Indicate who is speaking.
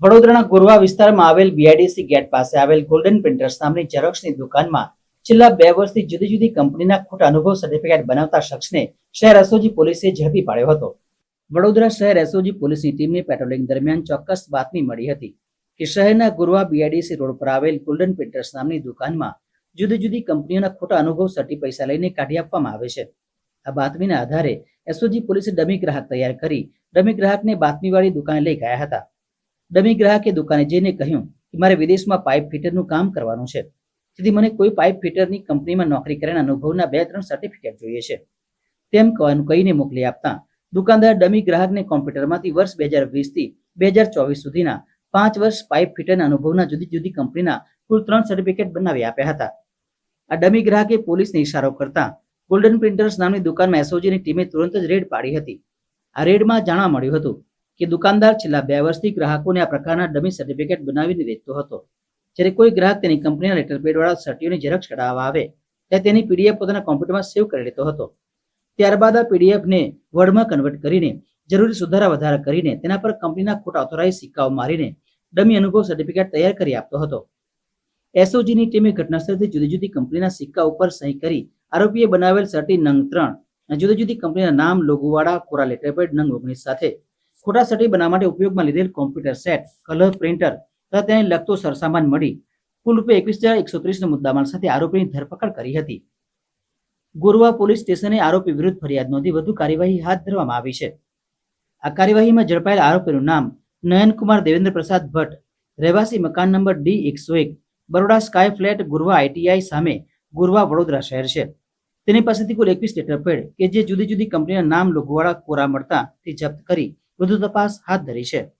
Speaker 1: વડોદરાના ગોરવા વિસ્તારમાં આવેલ બીઆઈડીસી ગેટ પાસે આવેલ ગોલ્ડન પ્રિન્ટર્સ નામની ઝેરોક્સની દુકાનમાં છેલ્લા 2 વર્ષથી જુદી જુદી કંપનીના ખોટા અનુભવ સર્ટિફિકેટ બનાવતા શખ્સને શહેર એસઓજી પોલીસે ઝડપી પાડ્યો હતો. વડોદરા શહેર એસઓજી પોલીસની ટીમને પેટ્રોલિંગ દરમિયાન ચોક્કસ બાતમી મળી હતી કે શહેરના ગોરવા બીઆઈડીસી રોડ પર આવેલ ગોલ્ડન પ્રિન્ટર્સ નામની દુકાનમાં જુદી જુદી કંપનીઓના ખોટા અનુભવ સર્ટી પૈસા લઈને કાઢી આપવામાં આવે છે. આ બાતમીના આધારે એસઓજી પોલીસે ડમી ગ્રાહક તૈયાર કરી ડમી ગ્રાહકને બાતમીવાળી દુકાને લઈ ગયા હતા. ડમી ગ્રાહકે દુકાને જઈને કહ્યું કે મારે વિદેશમાં પાઇપ ફિટરનું કામ કરવાનું છે, તેથી મને કોઈ પાઇપ ફિટરની કંપનીમાં નોકરી કર્યાના અનુભવના 2-3 સર્ટિફિકેટ જોઈએ છે. તેમ કહીને મોકલી આપતા દુકાનદાર ડમી ગ્રાહકને કોમ્પ્યુટરમાંથી વર્ષ 2020 થી 2024 સુધીના 5 વર્ષ પાઇપ ફિટરના અનુભવના જુદી જુદી કંપનીના કુલ 3 સર્ટિફિકેટ બનાવી આપ્યા હતા. આ ડમી ગ્રાહકે પોલીસને ઇશારો કરતા ગોલ્ડન પ્રિન્ટર્સ નામની દુકાનમાં એસઓજીની ટીમે તુરંત જ રેડ પાડી હતી. આ રેડમાં જાણવા મળ્યું હતું કે દુકાનદાર છેલ્લા 2 વર્ષથી ગ્રાહકોને આ પ્રકારના ડમી સર્ટિફિકેટ બનાવીને વેચતો હતો. જ્યારે કોઈ ગ્રાહક તેની કંપનીના લેટર પેડવાળા સર્ટીઓની ઝેરોક્ષ કઢાવવા આવે ત્યારે તેની પીડીએફ પોતાના કોમ્પ્યુટરમાં સેવ કરી લેતો હતો. ત્યારબાદ આ પીડીએફને વર્ડમાં કન્વર્ટ કરીને જરૂરી સુધારા વધારા કરીને તેના પર કંપનીના ખોટા ઓથોરાઇઝ સિક્કાઓ મારીને ડમી અનુભવ સર્ટિફિકેટ તૈયાર કરી આપતો હતો. એસઓજીની ટીમે ઘટનાસ્થળથી જુદી જુદી કંપનીના સિક્કા ઉપર સહી કરી આરોપીએ બનાવેલ સર્ટી નંગ 3 અને જુદી જુદી કંપનીના નામ લોગોવાળા કોરા લેટરપેડ નંગ 19 સાથે ખોટા સર્ટી બનાવવા માટે ઉપયોગમાં લીધેલ કોમ્પ્યુટર સેટ, કલર પ્રિન્ટર તથા તેને લગતો સરસામાન મળી કુલ રૂપિયા 21,130 મુદ્દામાલ સાથે આરોપીની ધરપકડ કરી હતી. ગોરવા પોલીસ સ્ટેશને આરોપી વિરુદ્ધ ફરિયાદ નોંધી વધુ કાર્યવાહી હાથ ધરવામાં આવી છે. આ કાર્યવાહીમાં ઝડપાયેલ આરોપીનું નામ નયનકુમાર દેવેન્દ્ર પ્રસાદ ભટ્ટ, રહેવાસી મકાન number D101, Baroda sky flat, Gorwa ITI સામે, ગોરવા, વડોદરા શહેર છે. તેની પાસેથી કુલ 21 લેટર પેડ કે જે જુદી જુદી કંપનીના નામ લોગોવાળા કોરા મળતા તે જપ્ત કરી વધુ તપાસ હાથ ધરી છે.